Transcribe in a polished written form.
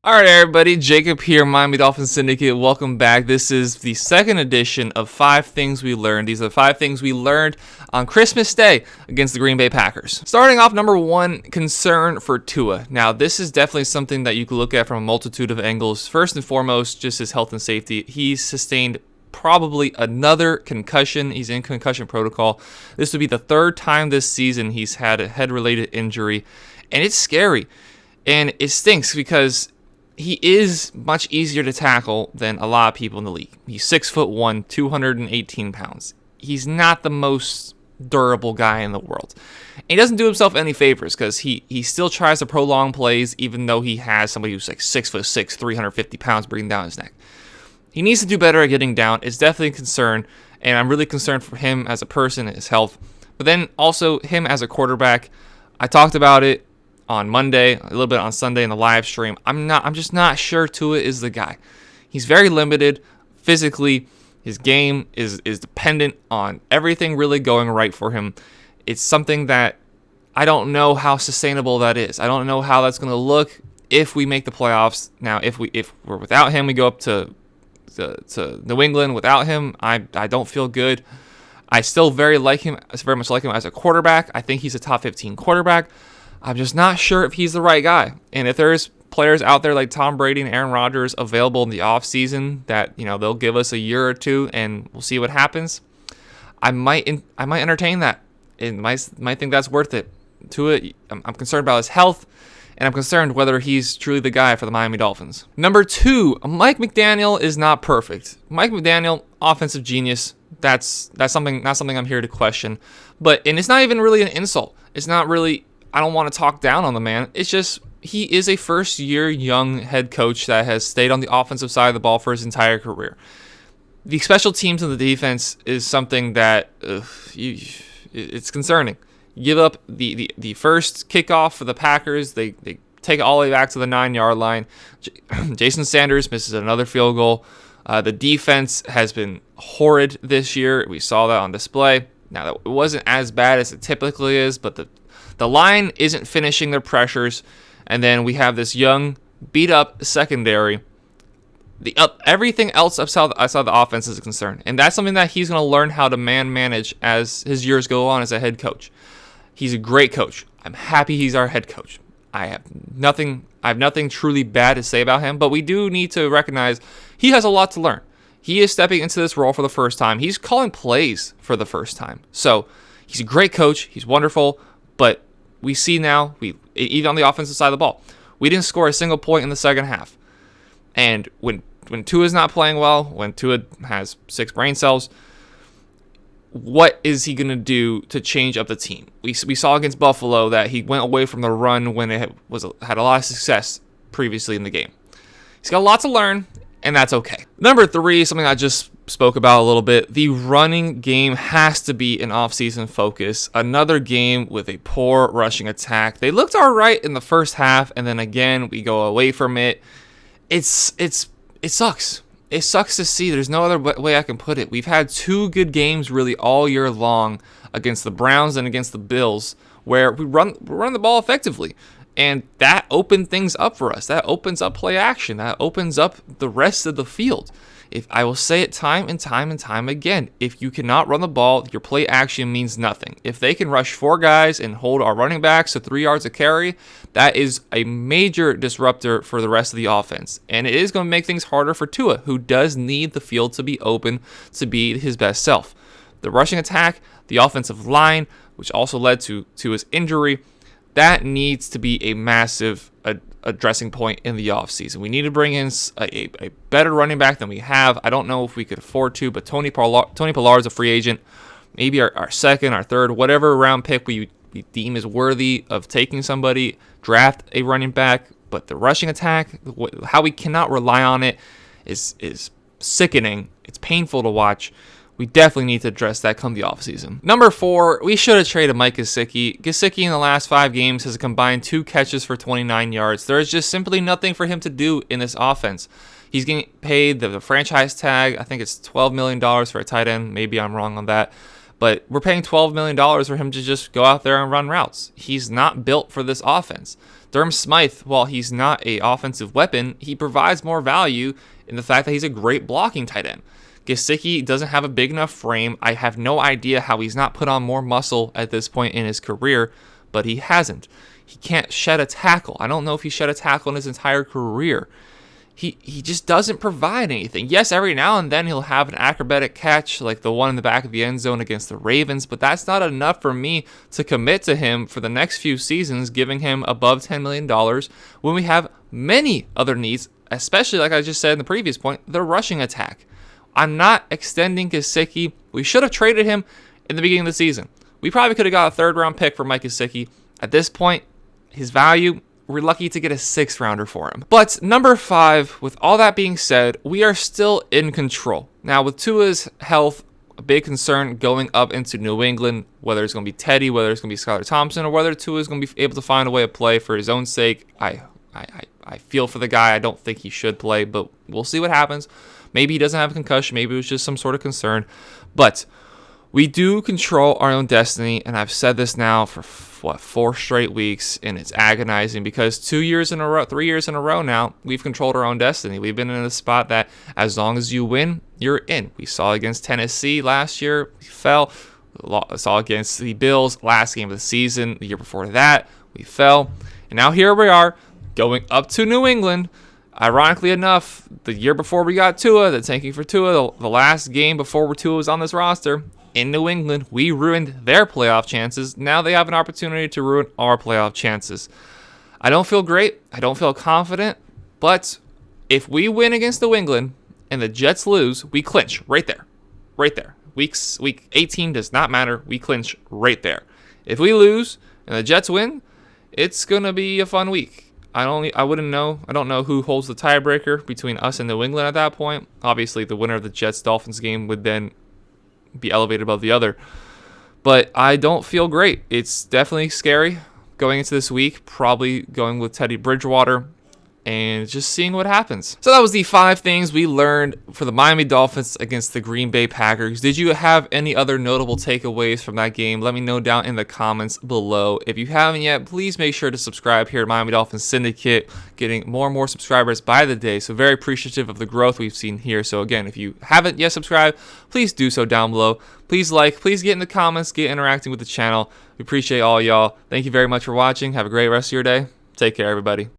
All right, everybody, Jacob here, Miami Dolphins Syndicate. Welcome back. This is the second edition of 5 Things We Learned. These are 5 things we learned on Christmas Day against the Green Bay Packers. Starting off, number 1, concern for Tua. Now, this is definitely something that you can look at from a multitude of angles. First and foremost, just his health and safety. He's sustained probably another concussion. He's in concussion protocol. This would be the 3rd time this season he's had a head-related injury, and it's scary. And it stinks because he is much easier to tackle than a lot of people in the league. He's 6'1", 218 pounds. He's not the most durable guy in the world. And he doesn't do himself any favors because he still tries to prolong plays even though he has somebody who's like 6'6", 350 pounds breathing down his neck. He needs to do better at getting down. It's definitely a concern, and I'm really concerned for him as a person and his health. But then also him as a quarterback. I talked about it on Monday, a little bit on Sunday in the live stream. I'm just not sure Tua is the guy. He's very limited physically. His game is dependent on everything really going right for him. It's something that I don't know how sustainable that is. I don't know how that's going to look if we make the playoffs. Now, if we're without him, we go up to New England. Without him, I don't feel good. I still very much like him as a quarterback. I think he's a top 15 quarterback. I'm just not sure if he's the right guy. And if there's players out there like Tom Brady and Aaron Rodgers available in the offseason that, they'll give us a year or two and we'll see what happens, I might entertain that. And might think that's worth it. I'm concerned about his health, and I'm concerned whether he's truly the guy for the Miami Dolphins. Number 2, Mike McDaniel is not perfect. Mike McDaniel, offensive genius. That's something I'm here to question. And it's not even really an insult. It's not really, I don't want to talk down on the man. It's just he is a first-year young head coach that has stayed on the offensive side of the ball for his entire career. The special teams and the defense is something that it's concerning. You give up the first kickoff for the Packers. They take it all the way back to the 9-yard line. Jason Sanders misses another field goal. The defense has been horrid this year. We saw that on display. Now, it wasn't as bad as it typically is, but the line isn't finishing their pressures. And then we have this young, beat-up secondary. Everything else outside the offense is a concern. And that's something that he's going to learn how to manage as his years go on as a head coach. He's a great coach. I'm happy he's our head coach. I have nothing truly bad to say about him, but we do need to recognize he has a lot to learn. He is stepping into this role for the first time. He's calling plays for the first time. So he's a great coach. He's wonderful, but we see now, even on the offensive side of the ball, we didn't score a single point in the second half. And when Tua's not playing well, when Tua has 6 brain cells, what is he going to do to change up the team? We saw against Buffalo that he went away from the run when it had a lot of success previously in the game. He's got a lot to learn, and that's okay. Number 3, something I just spoke about a little bit. The running game has to be an offseason focus. Another game with a poor rushing attack. They looked all right in the first half, and then again, we go away from it. It sucks. It sucks to see. There's no other way I can put it. We've had 2 good games really all year long against the Browns and against the Bills where we run the ball effectively. And that opened things up for us. That opens up play action. That opens up the rest of the field. If I will say it time and time again, if you cannot run the ball, your play action means nothing. If they can rush 4 guys and hold our running backs to 3 yards of carry, that is a major disruptor for the rest of the offense. And it is going to make things harder for Tua, who does need the field to be open to be his best self. The rushing attack, the offensive line, which also led to his injury, that needs to be a massive addressing point in the offseason. We need to bring in a better running back than we have. I don't know if we could afford to, but Tony Pollard is a free agent. Maybe our second, our third, whatever round pick we deem is worthy of taking somebody, draft a running back. But the rushing attack, how we cannot rely on it is sickening. It's painful to watch. We definitely need to address that come the offseason. Number 4, we should have traded Mike Gesicki. Gesicki in the last 5 games has combined 2 catches for 29 yards. There is just simply nothing for him to do in this offense. He's getting paid the franchise tag. I think it's $12 million for a tight end. Maybe I'm wrong on that. But we're paying $12 million for him to just go out there and run routes. He's not built for this offense. Durham Smythe, while he's not an offensive weapon, he provides more value in the fact that he's a great blocking tight end. Gesicki doesn't have a big enough frame. I have no idea how he's not put on more muscle at this point in his career, but he hasn't. He can't shed a tackle. I don't know if he shed a tackle in his entire career. He just doesn't provide anything. Yes, every now and then he'll have an acrobatic catch like the one in the back of the end zone against the Ravens, but that's not enough for me to commit to him for the next few seasons, giving him above $10 million when we have many other needs, especially like I just said in the previous point, the rushing attack. I'm not extending Gesicki. We should have traded him in the beginning of the season. We probably could have got a third-round pick for Mike Gesicki. At this point, his value, we're lucky to get a sixth-rounder for him. But number 5, with all that being said, we are still in control. Now, with Tua's health, a big concern going up into New England, whether it's going to be Teddy, whether it's going to be Skylar Thompson, or whether Tua is going to be able to find a way to play for his own sake. I feel for the guy. I don't think he should play, but we'll see what happens. Maybe he doesn't have a concussion. Maybe it was just some sort of concern. But we do control our own destiny, and I've said this now for, 4 straight weeks, and it's agonizing because 2 years in a row, 3 years in a row now, we've controlled our own destiny. We've been in a spot that as long as you win, you're in. We saw against Tennessee last year. We fell. We saw against the Bills last game of the season. The year before that, we fell. And now here we are going up to New England. Ironically enough, the year before we got Tua, the tanking for Tua, the last game before Tua was on this roster, in New England, we ruined their playoff chances. Now they have an opportunity to ruin our playoff chances. I don't feel great. I don't feel confident. But if we win against New England and the Jets lose, we clinch right there. Right there. Week 18 does not matter. We clinch right there. If we lose and the Jets win, it's going to be a fun week. I wouldn't know. I don't know who holds the tiebreaker between us and New England at that point. Obviously, the winner of the Jets-Dolphins game would then be elevated above the other. But I don't feel great. It's definitely scary going into this week. Probably going with Teddy Bridgewater and just seeing what happens. So that was the 5 things we learned for the Miami Dolphins against the Green Bay Packers. Did you have any other notable takeaways from that game? Let me know down in the comments below. If you haven't yet, please make sure to subscribe here at Miami Dolphins Syndicate, getting more and more subscribers by the day. So very appreciative of the growth we've seen here. So again, if you haven't yet subscribed, please do so down below. Please like, please get in the comments, get interacting with the channel. We appreciate all y'all. Thank you very much for watching. Have a great rest of your day. Take care, everybody.